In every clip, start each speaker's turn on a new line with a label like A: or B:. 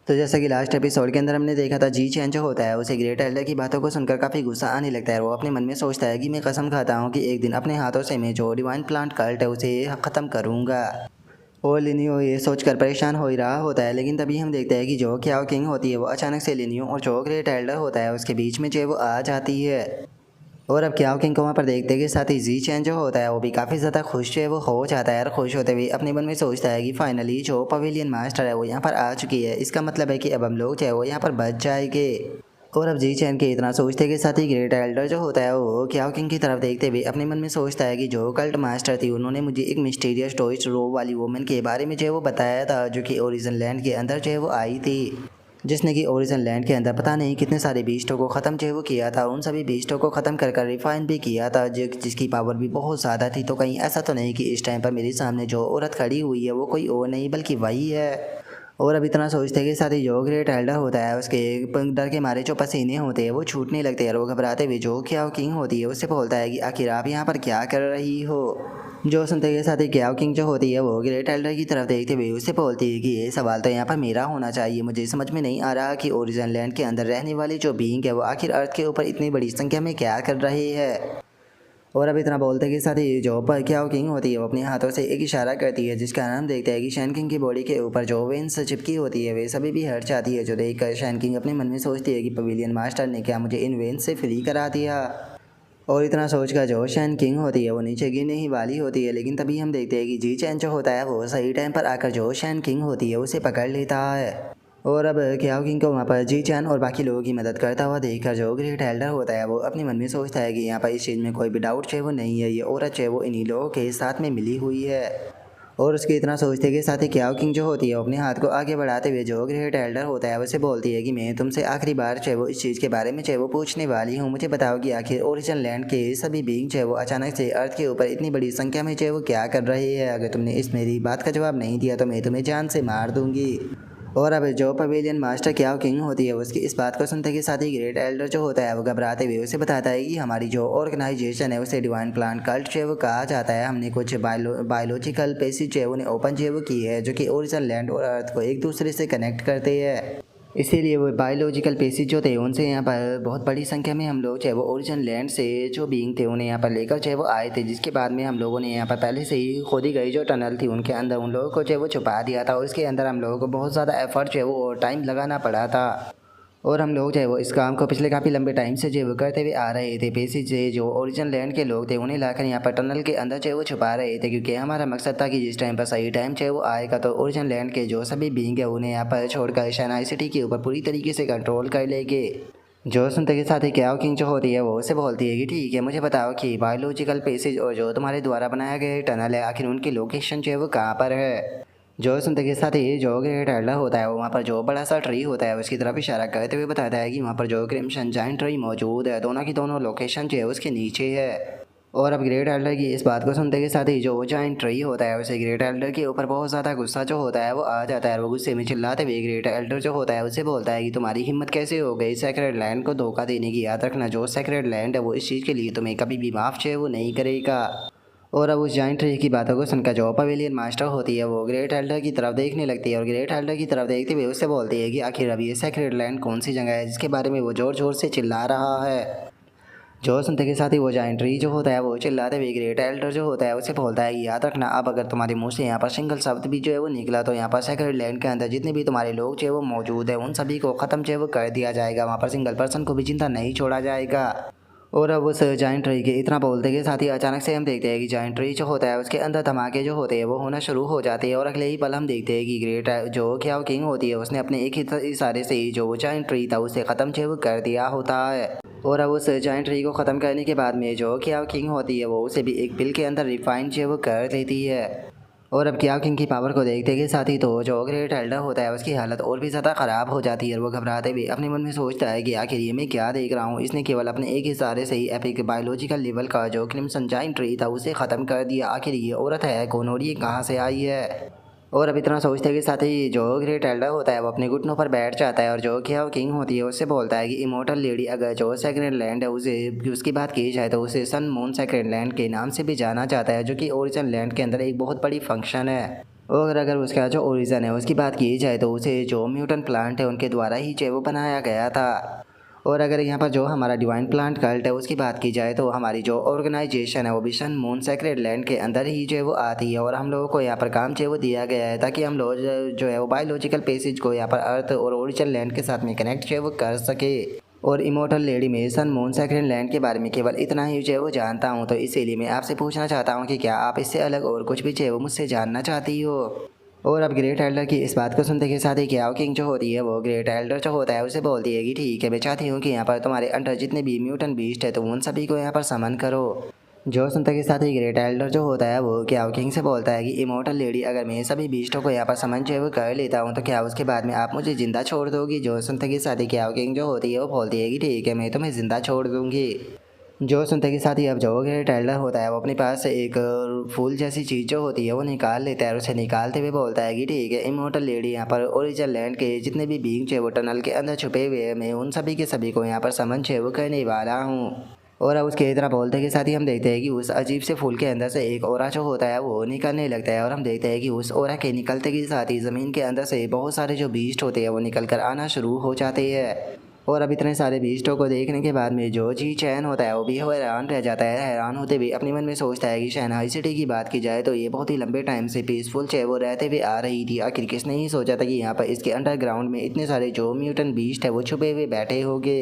A: तो जैसा कि लास्ट एपिसोड के अंदर हमने देखा था, जी चैन जो होता है उसे ग्रेट एल्डर की बातों को सुनकर काफ़ी गुस्सा आने लगता है। वो अपने मन में सोचता है कि मैं कसम खाता हूँ कि एक दिन अपने हाथों से मैं जो डिवाइन प्लांट कल्ट है उसे ख़त्म करूँगा। और लिनियो ये सोचकर परेशान हो ही रहा होता है, लेकिन तभी हम देखते हैं कि जो क्याओ किंग होती है वो अचानक से लिनियो और जो ग्रेट एल्डर होता है उसके बीच में जो वो आ जाती है। और अब क्याओ किंग को वहाँ पर देखते के साथ ही जी चैन जो होता है वो भी काफ़ी ज़्यादा खुश जो है वो हो जाता है। और खुश होते हुए अपने मन में सोचता है कि फाइनली जो पवेलियन मास्टर है वो यहाँ पर आ चुकी है, इसका मतलब है कि अब हम लोग जो है वो यहाँ पर बच जाएंगे। और अब जी चैन के इतना सोचते के साथ ही ग्रेट एल्डर जो होता है वो क्याओ किंग की तरफ देखते हुए अपने मन में सोचता है कि जो कल्ट मास्टर थी उन्होंने मुझे एक मिस्टीरियस टॉयस्ट रो वाली वुमन के बारे में जो है वो बताया था, जो कि ओरिजिन लैंड के अंदर जो है वो आई थी, जिसने कि ओरिजिन लैंड के अंदर पता नहीं कितने सारे बीस्टों को ख़त्म जो है वो किया था। उन सभी बीस्टों को ख़त्म कर रिफाइन भी किया था, जिसकी पावर भी बहुत ज़्यादा थी। तो कहीं ऐसा तो नहीं कि इस टाइम पर मेरे सामने जो औरत खड़ी हुई है वो कोई और नहीं बल्कि वही है। और अब इतना सोचते के साथ ही जो ग्रेट एल्डर होता है उसके डर के मारे जो पसीने होते हैं वो छूटने लगते हैं। और वो घबराते हुए जो क्याओ किंग होती है उससे बोलता है कि आखिर आप यहाँ पर क्या कर रही हो। जो सुनते के साथ ही क्याओ किंग जो होती है वो ग्रेट एल्डर की तरफ देखते हुए उससे बोलती है कि ये सवाल तो यहाँ पर मेरा होना चाहिए। मुझे समझ में नहीं आ रहा कि ओरिजिन लैंड के अंदर रहने वाली जो बीइंग है वो आखिर अर्थ के ऊपर इतनी बड़ी संख्या में क्या कर रही है। और अब इतना बोलते के साथ ही जो पर क्याओ किंग होती है वो अपने हाथों से एक इशारा करती है, जिसका हम देखते हैं कि शैन किंग की बॉडी के ऊपर जो वेन्स चिपकी होती है वे सभी भी हट जाती है। जो देखकर शैन किंग अपने मन में सोचती है कि पवेलियन मास्टर ने क्या मुझे इन वेन्स से फ्री करा दिया। और इतना सोचकर जो शैन किंग होती है वो नीचे गिरने ही वाली होती है, लेकिन तभी हम देखते हैं कि जी चैन जो होता है वो सही टाइम पर आकर जो शैन किंग होती है उसे पकड़ लेता है। और अब क्याओ किंग को वहाँ पर जी चैन और बाकी लोगों की मदद करता हुआ देखकर जो ग्रेट एल्डर होता है वो अपने मन में सोचता है कि यहाँ पर इस चीज़ में कोई भी डाउट चाहे वो नहीं है, ये औरत चाहे वो इन्हीं लोगों के साथ में मिली हुई है। और उसके इतना सोचते के साथ ही क्याओ किंग जो होती है वो अपने हाथ को आगे बढ़ाते हुए जो ग्रेट एल्डर होता है उसे बोलती है कि मैं तुमसे आखिरी बार चाहे वो इस चीज़ के बारे में चाहे वो पूछने वाली हूँ। मुझे बताओ कि आखिर ओरिजिन लैंड के सभी बीइंग चाहे वो अचानक से अर्थ के ऊपर इतनी बड़ी संख्या में चाहे वो क्या कर रहे हैं। अगर तुमने इस मेरी बात का जवाब नहीं दिया तो मैं तुम्हें जान से मार दूंगी। और अब जो पवेलियन मास्टर क्याओ किंग होती है उसकी इस बात को सुनते के साथ ही ग्रेट एल्डर जो होता है वो घबराते हुए उसे बताता है कि हमारी जो ऑर्गेनाइजेशन है उसे डिवाइन प्लांट कल्ट जो है वो कहा जाता है। हमने कुछ बायोलॉजिकल पेसिज जो है उन्हें ओपन जो है वो की है, जो कि ओरिजिन लैंड और अर्थ को एक दूसरे से कनेक्ट करते हैं। इसीलिए वो बायोलॉजिकल पेसिज जो थे उनसे यहाँ पर बहुत बड़ी संख्या में हम लोग चाहे वो ओरिजिन लैंड से जो बीइंग थे उन्हें यहाँ पर लेकर चाहे वो आए थे, जिसके बाद में हम लोगों ने यहाँ पर पहले से ही खोदी गई जो टनल थी उनके अंदर उन लोगों को जो है वो छुपा दिया था। और इसके अंदर हम लोगों को बहुत ज़्यादा एफर्ट जो है वो टाइम लगाना पड़ा था। और हम लोग जो है वो इस काम को पिछले काफ़ी लंबे टाइम से जो है वो करते हुए आ रहे थे। पेसिज से जो ओरिजिन लैंड के लोग थे उन्हें लाकर यहाँ पर टनल के अंदर जो है वो छुपा रहे थे, क्योंकि हमारा मकसद था कि जिस टाइम पर सही टाइम जो है वो आएगा तो ओरिजिन लैंड के जो सभी बीइंग है उन्हें यहाँ पर छोड़कर शनाई सिटी के ऊपर पूरी तरीके से कंट्रोल कर लेंगे। जो सुनते के साथ ही क्याओ किंग जो होती है वो उसे बोलती है कि ठीक है, मुझे बताओ कि बायोलॉजिकल पेसिज और जो तुम्हारे द्वारा बनाया गया टनल है आखिर उनकी लोकेशन जो है वो कहाँ पर है। जो सुनते के साथ ही जो ग्रेट एल्डर होता है वो वहाँ पर जो बड़ा सा ट्री होता है उसकी तरफ इशारा करते हुए बताता है कि वहाँ पर जो क्रिम्सन जायंट ट्री मौजूद है, दोनों की दोनों लोकेशन जो है उसके नीचे है। और अब ग्रेट एल्डर की इस बात को सुनते के साथ ही जो जायंट ट्री होता है उसे ग्रेट एल्डर के ऊपर बहुत ज़्यादा गुस्सा जो होता है वो आ जाता है। वो गुस्से में चिल्लाते हुए ग्रेट एल्डर जो होता है उसे बोलता है कि तुम्हारी हिम्मत कैसे हो गई सेक्रेड लैंड को धोखा देने की। याद रखना जो सेक्रेड लैंड है वो इस चीज़ के लिए तुम्हें कभी भी माफ़ जो है वो नहीं करेगा। और अब उस जाइंट ट्री की बातों को सुनकर जो पवेलियन मास्टर होती है वो ग्रेट एल्डर की तरफ देखने लगती है। और ग्रेट एल्डर की तरफ देखते हुए उससे बोलती है कि आखिर अब ये सेक्रेड लैंड कौन सी जगह है जिसके बारे में वो ज़ोर ज़ोर से चिल्ला रहा है। जो सुनते के साथ ही वो जाइंट ट्री जो होता है वो चिल्लाते हुए ग्रेट एल्डर जो होता है उसे बोलता है कि याद रखना अब अगर तुम्हारे मुंह से यहाँ पर सिंगल शब्द भी जो है वो निकला तो यहाँ पर सेक्रेड लैंड के अंदर जितने भी तुम्हारे लोग जो है वो मौजूद है उन सभी को ख़त्म जो है वो कर दिया जाएगा। वहाँ पर सिंगल पर्सन को भी जिंदा नहीं छोड़ा जाएगा। और अब उस जाइंट ट्री के इतना बोलते के साथ ही अचानक से हम देखते हैं कि जाइंट ट्री जो होता है उसके अंदर धमाके जो होते हैं वो होना शुरू हो जाते हैं। और अगले ही पल हम देखते हैं कि ग्रेट जो क्याओ किंग होती है उसने अपने एक ही इशारे से ही जो जाइंट ट्री था उसे ख़त्म जो कर दिया होता है। और अब उस जाइंट ट्री को ख़त्म करने के बाद में जो क्याओ किंग होती है वो उसे भी एक बिल के अंदर रिफाइन जो वो कर देती है। और अब क्याओ किंग की पावर को देखते के साथ ही तो जो ग्रेट एल्डर होता है उसकी हालत और भी ज़्यादा ख़राब हो जाती है। और वो घबराते हुए अपने मन में सोचता है कि आखिर ये मैं क्या देख रहा हूँ। इसने केवल अपने एक इशारे से ही एपिक बायोलॉजिकल लेवल का जो क्रिम्सन जाइंट ट्री था उसे ख़त्म कर दिया। आखिर ये औरत है कौन और ये कहाँ से आई है। और अब इतना सोचते के साथ ही जो ग्रेट एल्डर होता है वो अपने घुटनों पर बैठ जाता है और जो क्याओ किंग होती है उससे बोलता है कि इमोर्टल लेडी अगर जो सेक्रेड लैंड है उसे उसकी बात की जाए तो उसे सन मून सेक्रेड लैंड के नाम से भी जाना जाता है, जो कि ओरिजिन लैंड के अंदर एक बहुत बड़ी फंक्शन है। और अगर उसका जो ओरिजिन है उसकी बात की जाए तो उसे जो म्यूटेंट प्लांट है उनके द्वारा ही जो वो बनाया गया था। और अगर यहाँ पर जो हमारा डिवाइन प्लांट कल्ट है उसकी बात की जाए तो हमारी जो ऑर्गेनाइजेशन है वो भी सन मून सेक्रेड लैंड के अंदर ही जो है वो आती है। और हम लोगों को यहाँ पर काम जो है वो दिया गया है ताकि हम लोग जो है वो बायोलॉजिकल पेसेज को यहाँ पर अर्थ और ओरिजिनल लैंड के साथ में कनेक्ट जो है वो कर सके। और इमोर्टल लेडी में सन मून सेक्रेड लैंड के बारे में केवल इतना ही जो है वो जानता हूँ, तो इसीलिए मैं आपसे पूछना चाहता हूँ कि क्या आप इससे अलग और कुछ भी जो है वो मुझसे जानना चाहती हो। और अब ग्रेट एल्डर की इस बात को सुनते के साथ ही क्या किंग जो होती है वो ग्रेट एल्डर जो होता है उसे बोलती है कि ठीक है, मैं चाहती हूँ कि यहाँ पर तुम्हारे अंडर जितने भी म्यूटेंट बीस्ट है तो उन सभी को यहाँ पर समन करो। जो सुनते के साथ ही ग्रेट एल्डर जो होता है वो क्या किंग से बोलता है कि इमोर्टल लेडी, अगर मैं सभी बीस्टों को यहाँ पर समन जो है वो कर लेता हूँ तो क्या उसके बाद में आप मुझे जिंदा छोड़ दोगी। जो सुनते के साथ ही क्या किंग जो होती है वो बोलती है कि ठीक है, मैं तुम्हें जिंदा छोड़ दूँगी। जो सुनते के साथ ही अब जो ग्रेट एल्डर होता है वो अपने पास से एक फूल जैसी चीज़ जो होती है वो निकाल लेता है और उसे निकालते हुए बोलता है कि ठीक है, इमोर्टल लेडी, यहाँ पर ओरिजिनल लैंड के जितने भी बींग है वो टनल के अंदर छुपे हुए हैं, मैं उन सभी के सभी को यहाँ पर समन है वो करने वाला हूँ। और अब उसके इतना बोलते के साथ ही हम देखते हैं कि उस अजीब से फूल के अंदर से एक ओरा जो होता है वो निकलने लगता है। और हम देखते हैं कि उस ओरा के निकलते के साथ ही ज़मीन के अंदर से बहुत सारे जो बीस्ट होते हैं वो निकल कर आना शुरू हो जाते हैं। और अब इतने सारे बीस्टों को देखने के बाद में जो जी चैन होता है वो भी हैरान रह जाता है। हैरान होते हुए अपने मन में सोचता है कि शहनाई सिटी की बात की जाए तो ये बहुत ही लंबे टाइम से पीसफुल चाहे वो रहते हुए आ रही थी। आखिर किसने ही सोचा था कि यहाँ पर इसके अंडरग्राउंड में इतने सारे जो म्यूटेंट बीस्ट है वो छुपे हुए बैठे होंगे।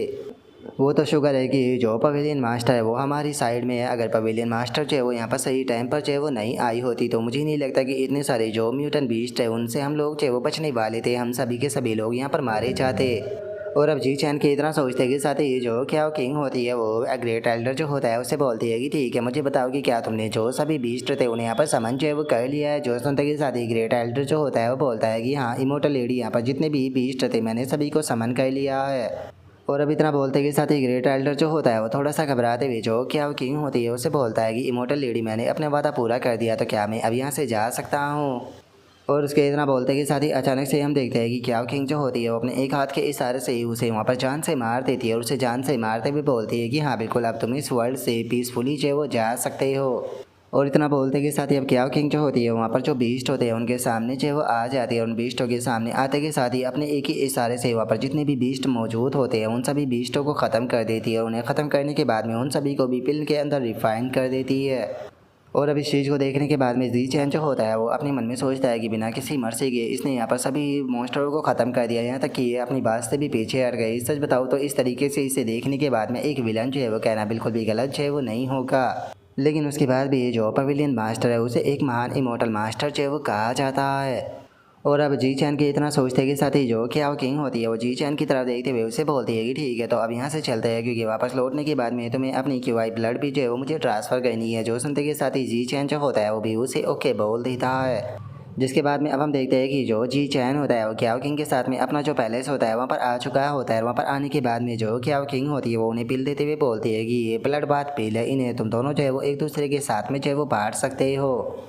A: वो तो शुक्र है कि जो पवेलियन मास्टर है वो हमारी साइड में है। अगर पवेलियन मास्टर जो है वो यहाँ पर सही टाइम पर जो है वो नहीं आई होती तो मुझे नहीं लगता कि इतने सारे जो म्यूटेंट बीस्ट है उनसे हम लोग जो है वो बचने वाले थे, हम सभी के सभी लोग यहाँ पर मारे जाते। और अब जी चैन के इतना सोचते कि साथ ही जो क्या किंग होती है वो ग्रेट एल्डर जो होता है उससे बोलती है कि ठीक है, मुझे बताओ कि क्या तुमने जो सभी बीस्ट थे उन्हें यहाँ पर समन जो है वो कर लिया है। जो सुनते के साथ ही ग्रेट एल्डर जो होता है वो बोलता है कि हाँ, इमोर्टल लेडी, यहाँ पर जितने भी बीस्ट थे मैंने सभी को समन कर लिया है। और अब इतना बोलते के साथ ही ग्रेट एल्डर जो होता है वो थोड़ा सा घबराते हुए जो क्या किंग होती है उससे बोलता है कि इमोर्टल लेडी, मैंने अपना वादा पूरा कर दिया तो क्या मैं अब यहाँ से जा सकता हूँ। और उसके इतना बोलते के साथ ही अचानक से हम देखते हैं कि क्या किंग जो होती है वो अपने एक हाथ के इशारे से ही उसे वहाँ पर जान से मार देती है। और उसे जान से मारते हुए बोलती है कि हाँ बिल्कुल, अब तुम इस वर्ल्ड से पीसफुली जो है वो जा सकते हो। और इतना बोलते के साथ ही अब क्या किंग जो होती है वहाँ पर जो बीस्ट होते हैं उनके सामने जो है वो आ जाती है। उन बीस्टों के सामने आते के साथ ही अपने एक ही इशारे से वहाँ पर जितने भी बीस्ट मौजूद होते हैं उन सभी बीस्टों को ख़त्म कर देती है। और उन्हें ख़त्म करने के बाद में उन सभी को भी पिल के अंदर रिफाइन कर देती है। और अब इस चीज़ को देखने के बाद में जी चैन जो होता है वो अपने मन में सोचता है कि बिना किसी मर्सी के इसने यहाँ पर सभी मॉन्स्टरों को ख़त्म कर दिया, यहाँ तक कि ये अपनी बात से भी पीछे हट गए। सच बताऊँ तो इस तरीके से इसे देखने के बाद में एक विलन जो है वो कहना बिल्कुल भी गलत जो है वो नहीं होगा। लेकिन उसके बाद भी ये जो पवेलियन मास्टर है उसे एक महान इमोर्टल मास्टर जो है वो कहा जाता है। और अब जी चैन के इतना सोचते के साथ ही जो क्या किंग होती है वो जी चैन की तरफ देखते हुए उसे बोलती है कि ठीक है, तो अब यहाँ से चलते हैं क्योंकि वापस लौटने के बाद में तुम्हें अपनी क्यूआई ब्लड भी जो है वो मुझे ट्रांसफ़र करनी है। जो सुनते के साथ ही जी चैन जो होता है वो भी उसे ओके बोल देता है। जिसके बाद में अब हम देखते हैं कि जो जी चैन होता है वो क्या किंग के साथ में अपना जो पैलेस होता है वहाँ पर आ चुका होता है। वहाँ पर आने के बाद में जो क्या किंग होती है वो उन्हें पिल देते हुए बोलती है कि ये ब्लड बात पिल है, इन्हें तुम दोनों जो है वो एक दूसरे के साथ में जो है वो बांट सकते हो।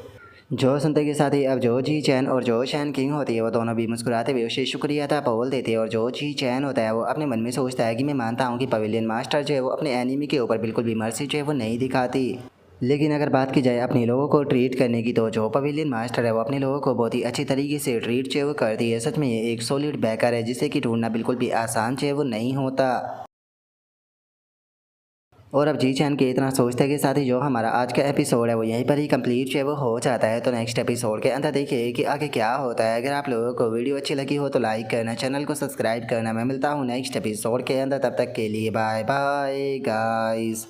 A: जो सुनते के साथ ही अब जो जी चैन और जो शैन किंग होती है वो दोनों भी मुस्कुराते हुए उसे शुक्रिया था बोल देती है। और जो जी चैन होता है वो अपने मन में सोचता है कि मैं मानता हूँ कि पवेलियन मास्टर जो है वो अपने एनिमी के ऊपर बिल्कुल भी मर्सी जो है वो नहीं दिखाती। लेकिन अगर बात की जाए अपने लोगों को ट्रीट करने की तो जो पवेलियन मास्टर है वो अपने लोगों को बहुत ही अच्छी तरीके से ट्रीट जो है वो करती है। सच में ये एक सॉलिड बैकर है जिसे कि ढूंढना बिल्कुल भी आसान जो है वो नहीं होता। और अब जी चैन के इतना सोचते के साथ ही जो हमारा आज का एपिसोड है वो यहीं पर ही कंप्लीट जो है वो हो जाता है। तो नेक्स्ट एपिसोड के अंदर देखिए कि आगे क्या होता है। अगर आप लोगों को वीडियो अच्छी लगी हो तो लाइक करना, चैनल को सब्सक्राइब करना। मैं मिलता हूँ नेक्स्ट एपिसोड के अंदर, तब तक के लिए बाय बाय गाइस।